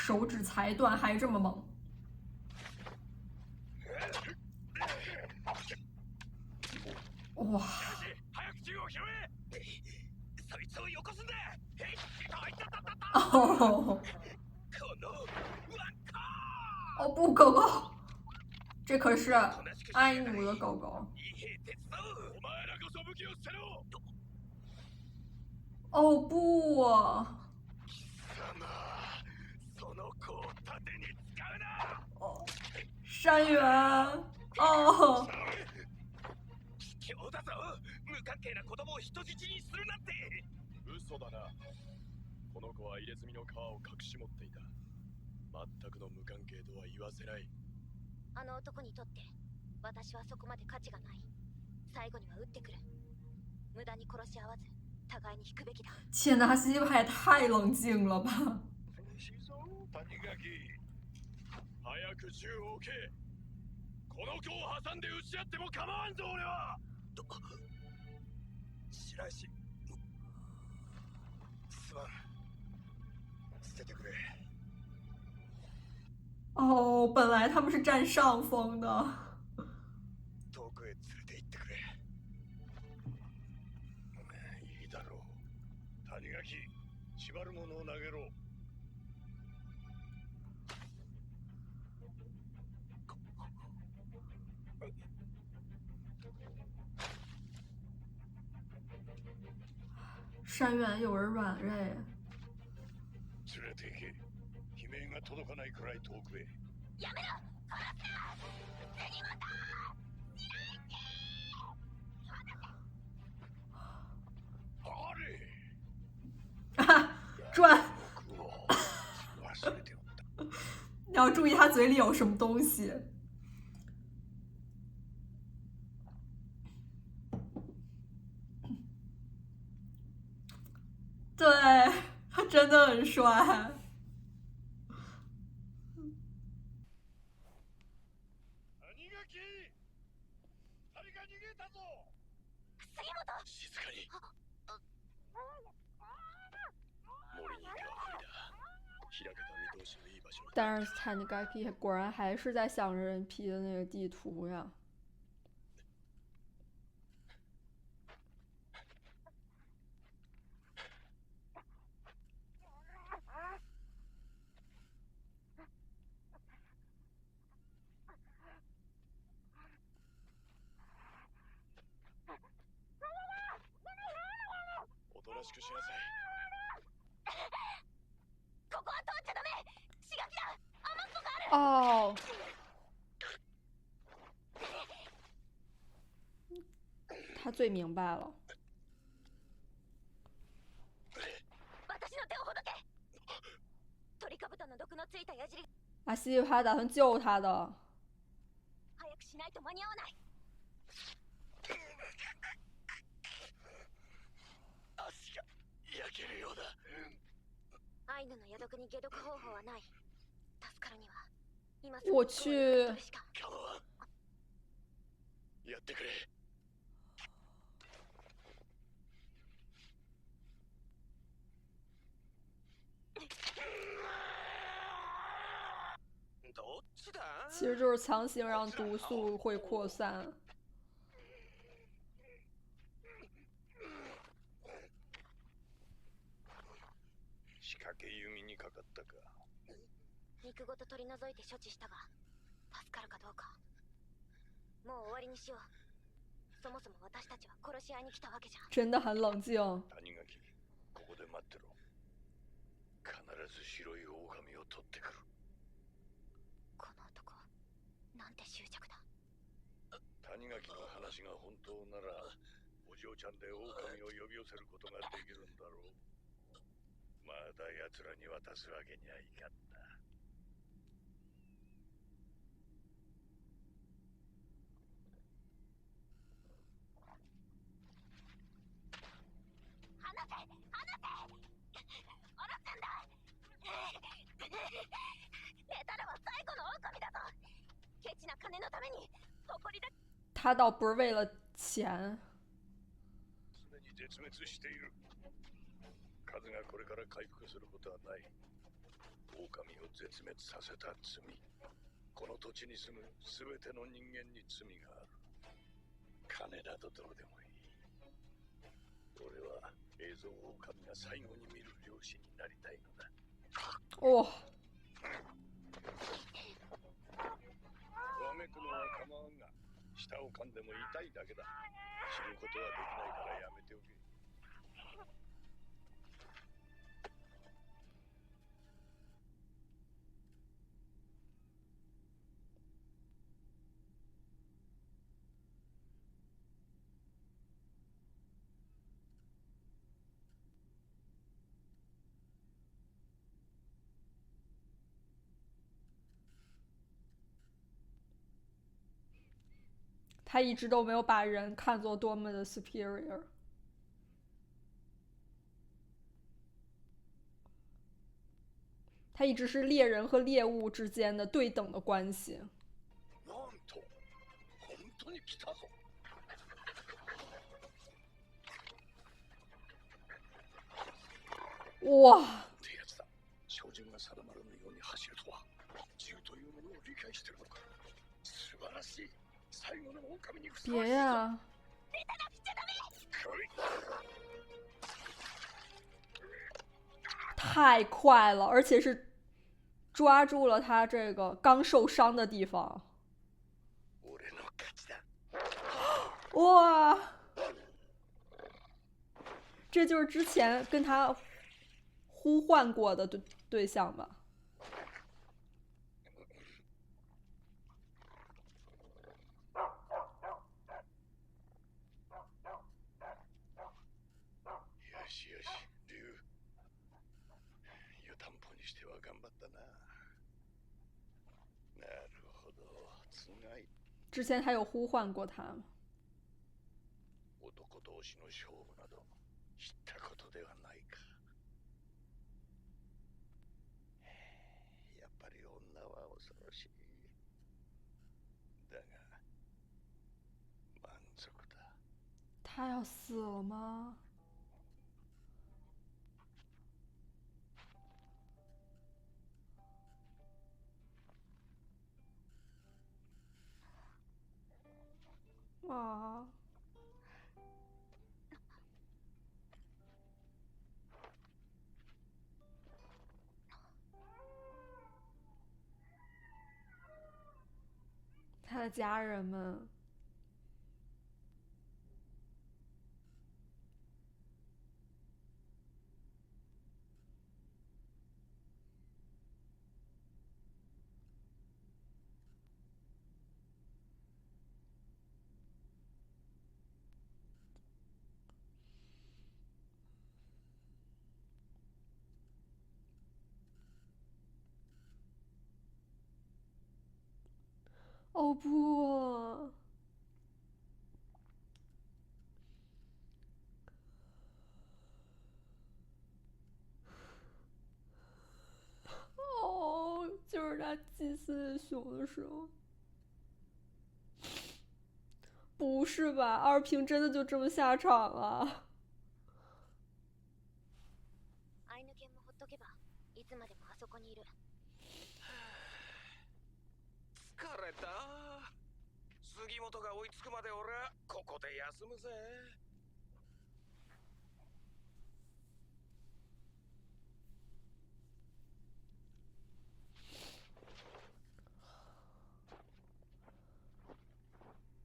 手指裁断还这么猛。哇！哦哦不，狗狗，这可是爱努的狗狗。哦不！哦，山原，哦。嘘だな。この子は入れ墨の皮を隠し持っていた。全くの無関係とは言わせない。あの男にとって私はそこまで価値がない。最後には撃ってくる。無駄に殺し合わず互いに引くべきだ。切纳西派也太冷静了吧！谷垣、早く銃を置け。この子を挟んで撃ち合っても構わんぞ俺は。白石、すまん。捨ててくれ。哦，本来他们是占上风的。遠くへ連れて行ってくれ。いいだろう。谷垣、縛るものを投げろ。山原有人软肋。連れて行け。悲鳴が届かないくらい遠くへ。やめろ！殺すな！杉本！あれ！哈，转！僕を忘れておった。你要注意他嘴里有什么东西。对，他真的很帅。谷垣！誰か逃げたぞ！杉本！静かに。森にいては不利だ。開けた見通しのいい場所。但是泰尼盖皮果然还是在想着人皮的那个地图呀。おとなしくしなさい。ここは通っちゃダメ！刺激だ！雨っぽがある！哦，他最明白了。私の手をほどけ！トリカブトの毒のついた矢尻。阿西还打算救他的。早くしないと間に合わない。足が焼けるようだ。アイヌの矢毒に解毒方法はない。助かるには今す我ぐ去。取るしか。構わん。やってくれ。どっちだ？其实就是强行让毒素会扩散。仕掛け弓にかかったか。肉ごと取り除いて処置したが助かるかどうか。もう終わりにしよう。そもそも私たちは殺し合いに来たわけじゃん。真的很冷静。谷垣、ここで待ってろ。必ず白い狼を取ってくる。この男なんて執着だ。谷垣の話が本当ならお嬢ちゃんで狼を呼び寄せることができるんだろう。まだ奴らに渡すわけにはいかんな。他倒不是为了钱。すでに絶滅している。数がこれから回復することはない。狼を絶滅させた罪。この土地に住む全ての人間に罪がある。金などどうでもいい。俺は映像狼が最後に見る漁師になりたいのだ。お、わめくのは構わんが、舌を噛んでも痛いだけだ。死ぬことはできないからやめておけ。他一直都没有把人看作多么的 superior。他一直是猎人和猎物之间的对等的关系。なんと、本当に来たぞ。哇！ってやつだ。照準が定まらぬように走るとは、銃というものを理解してるのか。素晴らしい。最後の狼にふさわしい。别呀！太快了，而且是抓住了他这个刚受伤的地方。哇！这就是之前跟他呼唤过的对象吧？よしよし、竜。湯たんぽにしては頑張ったな。なるほど、つがい。之前他有呼唤过他。男同士の勝負など知ったことではないか。やっぱり女は恐ろしい。だが満足だ。他要死了吗？啊！他的家人们。哦不！哦，就是他祭祀熊的时候。不是吧？二平真的就这么下场了？アイヌ犬もほっとけばいつまでもあそこにいる。疲れた。杉本が追いつくまで俺はここで休むぜ。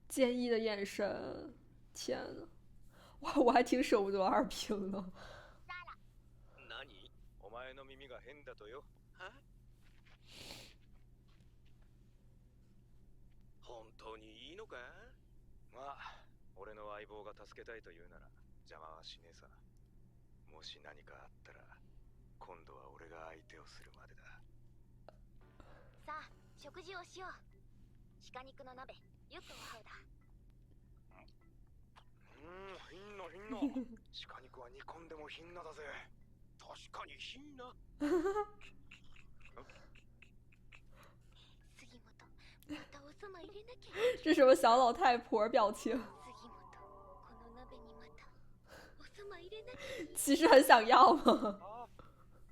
坚毅的眼神，天呐，我还挺舍不得二平的。何？お前の耳が変だとよ。は？本当にいいのか？まあ、俺の相棒が助けたいと言うなら邪魔はしねえさ。もし何かあったら、今度は俺が相手をするまでだ。さあ、食事をしよう。鹿肉の鍋、ユッとハウだ。品の品の。鹿肉は煮込んでも品なだぜ。確かに品な。杉本、またおそま入れなきゃ。这什么小老太婆表情？杉本、この鍋にまたおそま入れなきゃ。其实很想要吗？あ、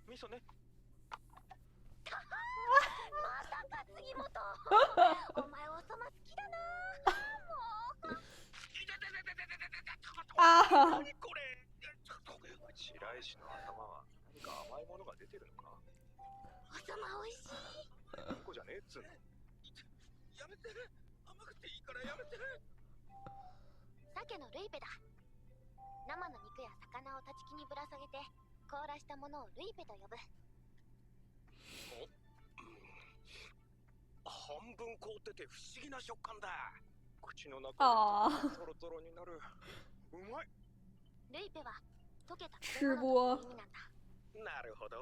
味噌ね。本お前おさま好きだなもう啊！何これ白石の頭は何か甘いものが出てるのか？おさま美味しい。うんこじゃねえっつうの。やめて、甘くていいからやめて。鮭のルイペだ。生の肉や魚を立ち木にぶら下げて凍らしたものをルイペと呼ぶ。半分凍ってて不思議な食感だ。口の中あでトロトロになる。うまい。ルイペは溶けた吃播食べ物という意味なんだ。なるほど。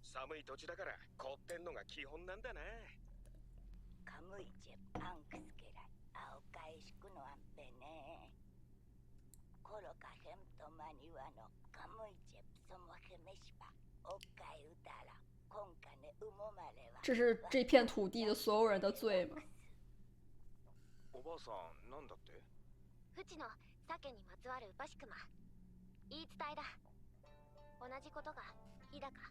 寒い土地だから凍ってんのが基本なんだな。カムイチェパンクスケライ青返しくのアンペね。コロカヘムトマニワのカムイチェプソモヘメシパオッカイウタラコンカネウモマレワ。这是这片土地的所有人的罪吗？おばあさん、なんだって？フチの鮭にまつわるウパシクマ。言い伝えだ。同じことが日高。なる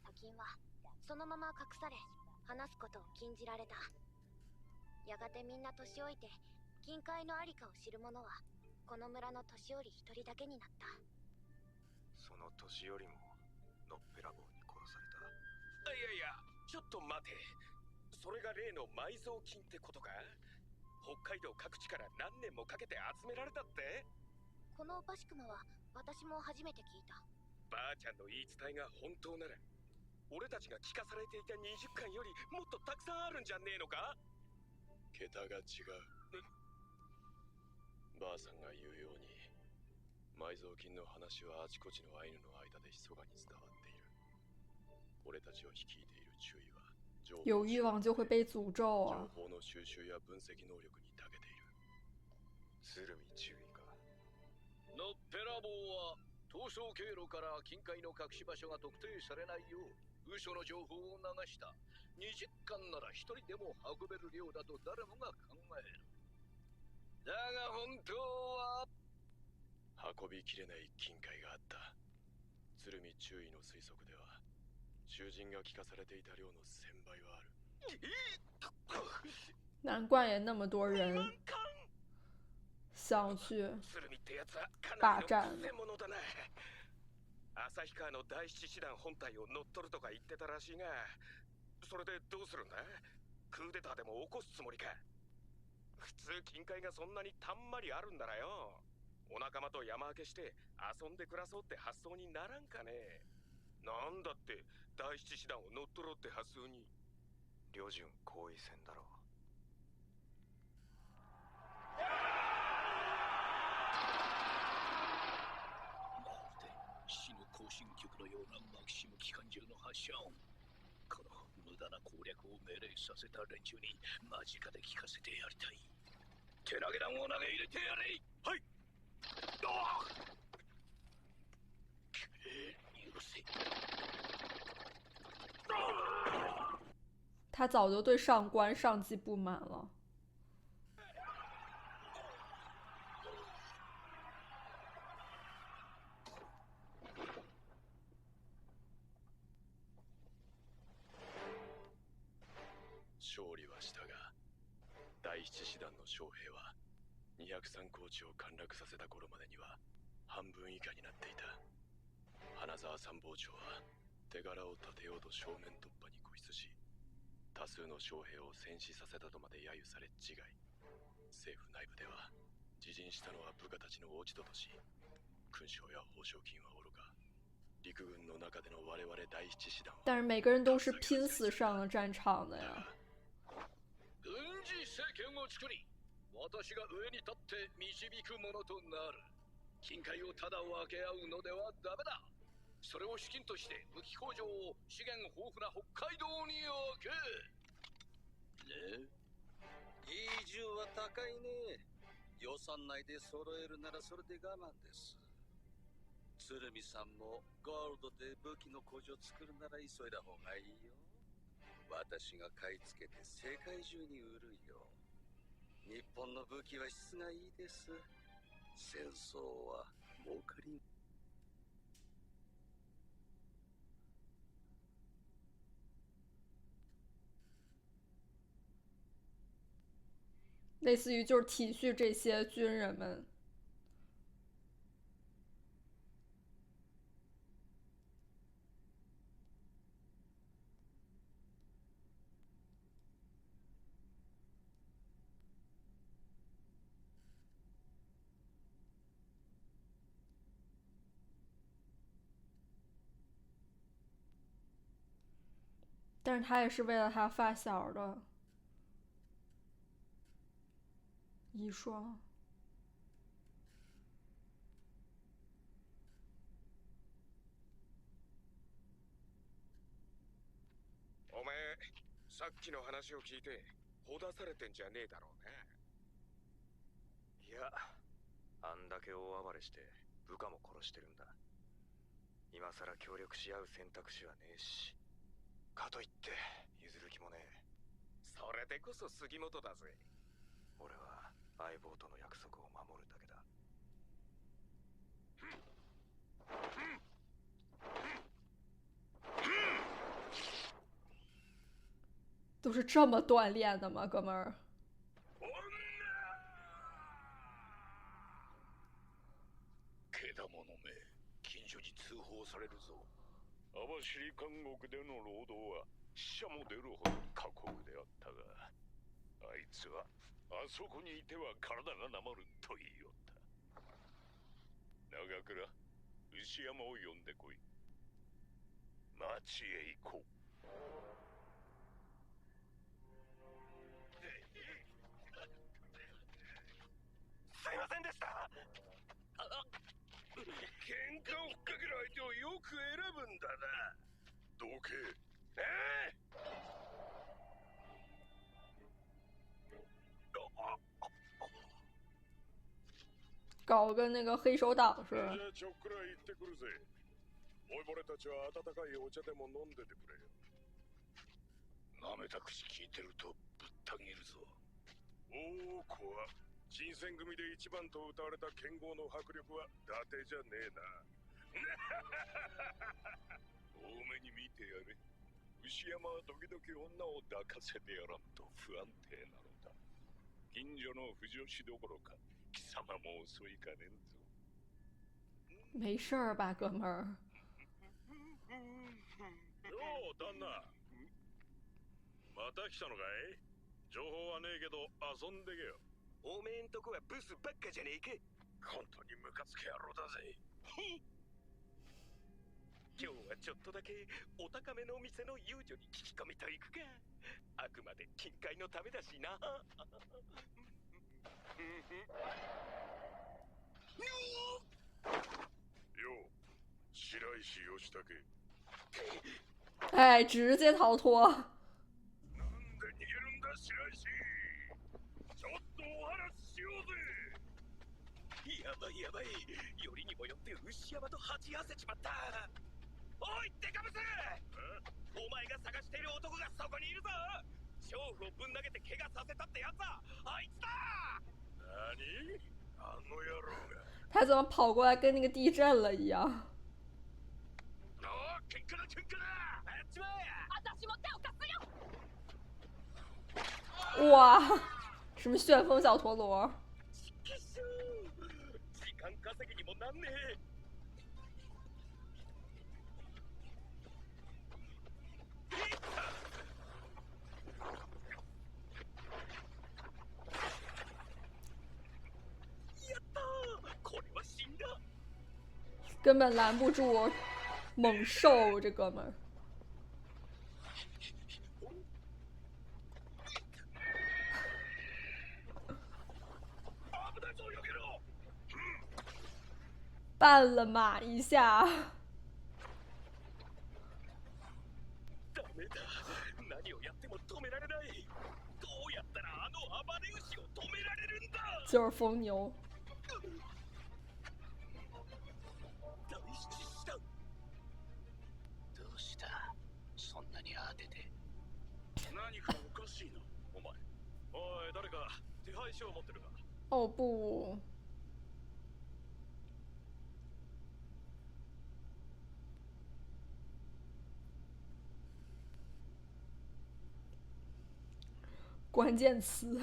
砂金はそのまま隠され話すことを禁じられた。やがてみんな年老いて金塊のありかを知る者はこの村の年寄り一人だけになった。その年寄りものっぺらぼうに殺された。いやいや、ちょっと待て。それが例の埋蔵金ってことか？北海道各地から何年もかけて集められたって？このウパシクマは私も初めて聞いた。ばあちゃんの言い伝えが本当なら、俺たちが聞かされていた20巻よりもっとたくさんあるんじゃねえのか？桁が違う。ばあさんが言うように埋蔵金の話はあちこちのアイヌの間で密かに伝わっている。俺たちを率いている注意は有欲望就会被诅咒啊！情報の収集や分析能力に長けている。鶴見注意か。のっぺらぼうは逃走経路から金塊の隠し場所が特定されないよう嘘の情報を流した。20巻なら一人でも運べる量だと誰もが考える。だが本当は運びきれない金塊があった。鶴見注意の推測では囚人が聞かされていた量の1000倍はある。难怪也那么多人想去鶴見ってやつはか霸なりの占。偽物だな。旭川の第七師団本体を乗っ取るとか言ってたらしいが、それでどうするんだ？クーデターでも起こすつもりか？普通金塊がそんなにたんまりあるんだらよ、お仲間と山分けして遊んで暮らそうって発想にならんかね。なんだって第七師団を乗っ取ろうって発想に。旅順後位戦だろう。まるで死の行進曲のようなマキシム機関銃の発射音。この無駄な攻略を命令させた連中に間近で聞かせてやりたい。手投げ弾を投げ入れてやれ。はい。許せ。他早就对上官上级不满了。勝利はしたが、第七師団の将兵は203高地を陥落させた頃までには半分以下になっていた。花沢参謀長は手柄を立てようと正面突破に固執し、多数の将兵を戦死させたとまで揶揄され自害。政府内部では自陣したのは部下たちの落ち度とし、勲章や報奨金はおろか、陸軍の中での我々第七師団は但是每个人都是拼死上了战场的呀。軍事政権を作り、私が上に立って導くものとなる。金塊をただ分け合うのではダメだ。それを資金として武器工場を資源豊富な北海道に置く。ねえ、移住は高いね。予算内で揃えるならそれで我慢です。鶴見さんもゴールドで武器の工場作るなら急いだ方がいいよ。私が買い付けて世界中に売るよ。日本の武器は質がいいです。戦争は儲かり。类似于就是体恤这些军人们。但是他也是为了他发小的遗孀。お前さっきの話を聞いてほだされてんじゃねえだろうね。いや、あんだけ大暴れして部下も殺してるんだ。今さら協力し合う選択肢はねえし、かといって譲る気もねえ。それでこそ杉本だぜ。俺は相棒との約束を守るだけだ。都是这么锻炼的吗，哥们儿？けだものめ、近所に通報されるぞ。網走監獄での労働は死者も出るほどに過酷であったが、あいつはあそこにいては体がなまると言いよった。長倉、牛山を呼んでこい。町へ行こう。すいませんでした。喧嘩をふっかける相手をよく選ぶんだな。どけ。搞跟那个黑手党似的。じゃあちょっくら行ってくるぜ。老いぼれたちは温かいお茶でも飲んでてくれよ。なめた口聞いてるとぶった切るぞ。おお、子は新選組で一番と歌われた剣豪の迫力は伊達じゃねえな。多めに見てやれ。牛山は時々女を抱かせてやらんと不安定なのだ。近所の不女子どころか貴様も遅いかねんぞ。没事儿吧，哥们儿？よう、旦那。また来たのかい？情報はねえけど遊んでけよ。おめえんとこはブスばっかじゃねえか。本当にムカつけ野郎だぜ。今日はちょっとだけお高めのお店の遊女に聞き込みといくか。あくまで金塊のためだしな。よう、白石義武。哎，直接逃脱。なんで逃げるんだ、白石。ちょっとお話ししようぜ。やばいやばい。よりにもよって牛山と鉢合わせちまった。おい、デカブス！お前が探している男がそこにいるぞ。娼婦をぶん投げて怪我させたってやつだ。あいつだ！何？あの野郎が。他怎么跑过来跟那个地震了一样？ああ、喧嘩だ喧嘩だ！あっちまえ！私も手を貸すよ。哇，什么旋风小陀螺？時間稼ぎにもなんねえ。やったー！これは死んだ。根本拦不住猛兽这哥们儿。绊了马一下。ダメだ。何をやっても止められない。どうやったらあの暴れ牛を止められるんだ。就是疯牛。大哦不，关键词。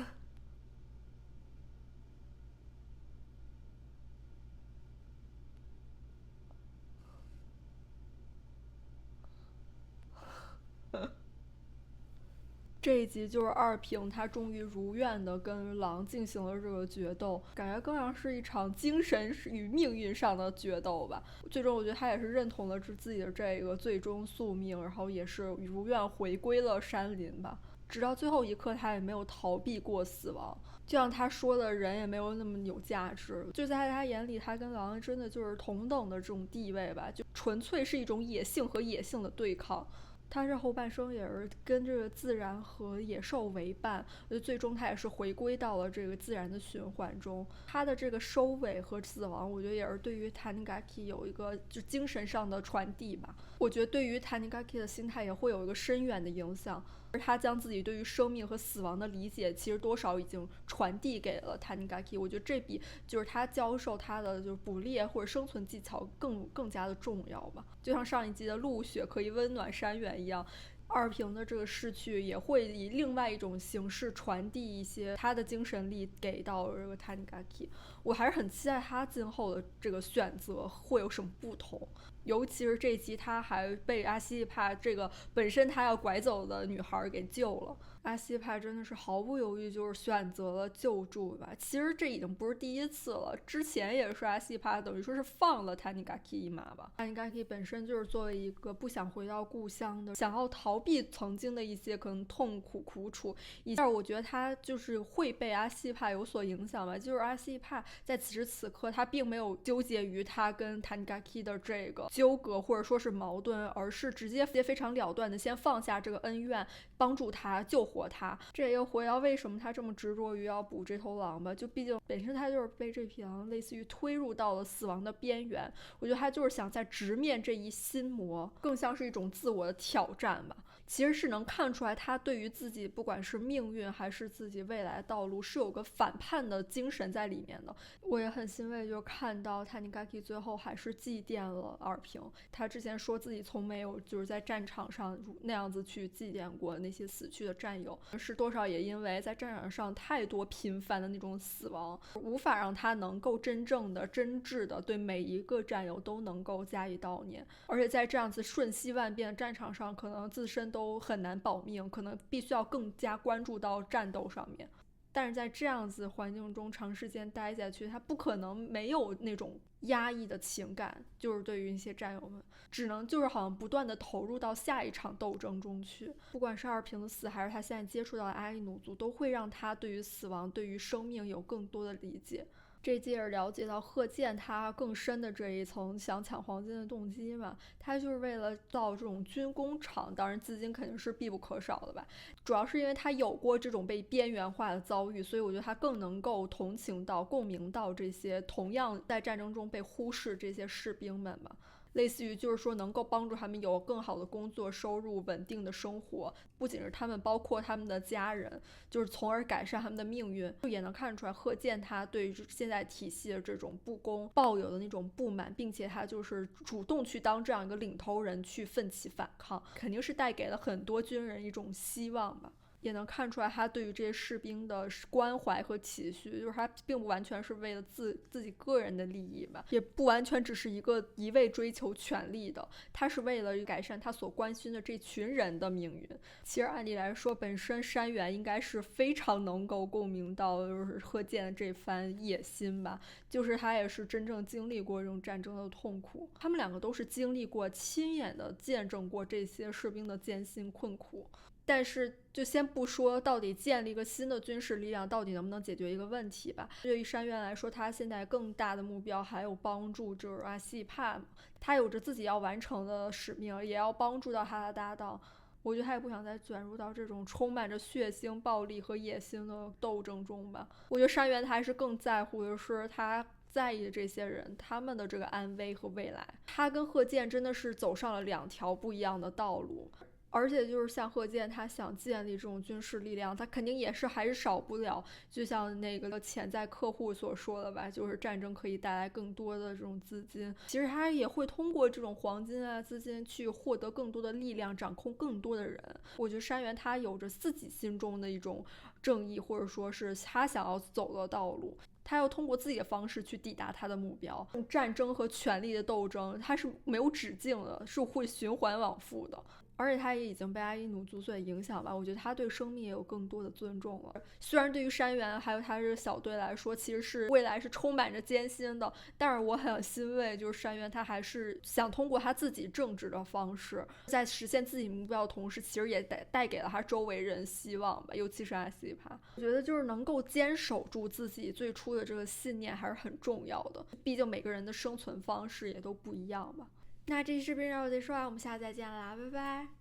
这一集就是二平他终于如愿的跟狼进行了这个决斗，感觉更像是一场精神与命运上的决斗吧。最终我觉得他也是认同了自己的这个最终宿命，然后也是如愿回归了山林吧。直到最后一刻他也没有逃避过死亡，就像他说的，人也没有那么有价值，就在他眼里他跟狼真的就是同等的这种地位吧，就纯粹是一种野性和野性的对抗。他这后半生也是跟这个自然和野兽为伴，最终他也是回归到了这个自然的循环中。他的这个收尾和死亡，我觉得也是对于 Tanigaki 有一个就精神上的传递吧。我觉得对于 Tanigaki 的心态也会有一个深远的影响，而他将自己对于生命和死亡的理解，其实多少已经传递给了 Tanigaki。我觉得这比就是他教授他的就是捕猎或者生存技巧更加的重要吧。就像上一集的露雪可以温暖山原一样，二平的这个逝去也会以另外一种形式传递一些他的精神力给到这个 Tanigaki。我还是很期待他今后的这个选择会有什么不同，尤其是这集他还被阿西帕这个本身他要拐走的女孩给救了。阿西帕真的是毫不犹豫就是选择了救助吧。其实这已经不是第一次了，之前也是阿西帕等于说是放了 Tanigaki 一马吧。Tanigaki 本身就是作为一个不想回到故乡的，想要逃避曾经的一些可能痛苦苦楚，但我觉得他就是会被阿西帕有所影响吧。就是阿西帕在此时此刻他并没有纠结于他跟 Tanigaki 的这个纠葛或者说是矛盾，而是直接非常了断的先放下这个恩怨，帮助他救活他。这也回到为什么他这么执着于要捕这头狼吧，就毕竟本身他就是被这匹狼类似于推入到了死亡的边缘。我觉得他就是想再直面这一心魔，更像是一种自我的挑战吧。其实是能看出来他对于自己不管是命运还是自己未来的道路是有个反叛的精神在里面的。我也很欣慰就看到 Tanigaki 最后还是祭奠了二平。他之前说自己从没有就是在战场上那样子去祭奠过那些死去的战友，是多少也因为在战场上太多频繁的那种死亡，无法让他能够真正的真挚的对每一个战友都能够加以悼念。而且在这样子瞬息万变的战场上，可能自身都很难保命，可能必须要更加关注到战斗上面。但是在这样子环境中长时间待下去，他不可能没有那种压抑的情感，就是对于一些战友们只能就是好像不断的投入到下一场斗争中去。不管是二平的死还是他现在接触到的阿伊努族，都会让他对于死亡对于生命有更多的理解。这继而了解到贺建他更深的这一层想抢黄金的动机嘛，他就是为了造这种军工厂，当然资金肯定是必不可少的吧。主要是因为他有过这种被边缘化的遭遇，所以我觉得他更能够同情到共鸣到这些同样在战争中被忽视这些士兵们吧。类似于就是说能够帮助他们有更好的工作收入稳定的生活，不仅是他们包括他们的家人，就是从而改善他们的命运。也能看出来贺建他对于现在体系的这种不公抱有的那种不满，并且他就是主动去当这样一个领头人去奋起反抗，肯定是带给了很多军人一种希望吧。也能看出来他对于这些士兵的关怀和期许，就是他并不完全是为了自己个人的利益吧，也不完全只是一味追求权力的，他是为了改善他所关心的这群人的命运。其实按理来说，本身山原应该是非常能够共鸣到就是贺建的这番野心吧，就是他也是真正经历过这种战争的痛苦，他们两个都是经历过亲眼的见证过这些士兵的艰辛困苦。但是就先不说到底建立一个新的军事力量到底能不能解决一个问题吧，对于山原来说，他现在更大的目标还有帮助就是阿西帕，他有着自己要完成的使命，也要帮助到他的搭档。我觉得他也不想再卷入到这种充满着血腥暴力和野心的斗争中吧。我觉得山原他还是更在乎的是他在意的这些人他们的这个安危和未来。他跟贺建真的是走上了两条不一样的道路，而且就是像贺建，他想建立这种军事力量，他肯定也是还是少不了，就像那个潜在客户所说的吧，就是战争可以带来更多的这种资金。其实他也会通过这种黄金啊资金去获得更多的力量，掌控更多的人。我觉得山原他有着自己心中的一种正义，或者说是他想要走的道路。他要通过自己的方式去抵达他的目标。战争和权力的斗争，它是没有止境的，是会循环往复的。而且他也已经被阿伊努族所影响吧，我觉得他对生命也有更多的尊重了。虽然对于山原还有他这个小队来说，其实是未来是充满着艰辛的，但是我很欣慰，就是山原他还是想通过他自己正直的方式，在实现自己目标的同时，其实也带给了他周围人希望吧，尤其是阿西帕。我觉得就是能够坚守住自己最初的这个信念还是很重要的，毕竟每个人的生存方式也都不一样吧。那这期视频到这里说完，我们下次再见啦，拜拜。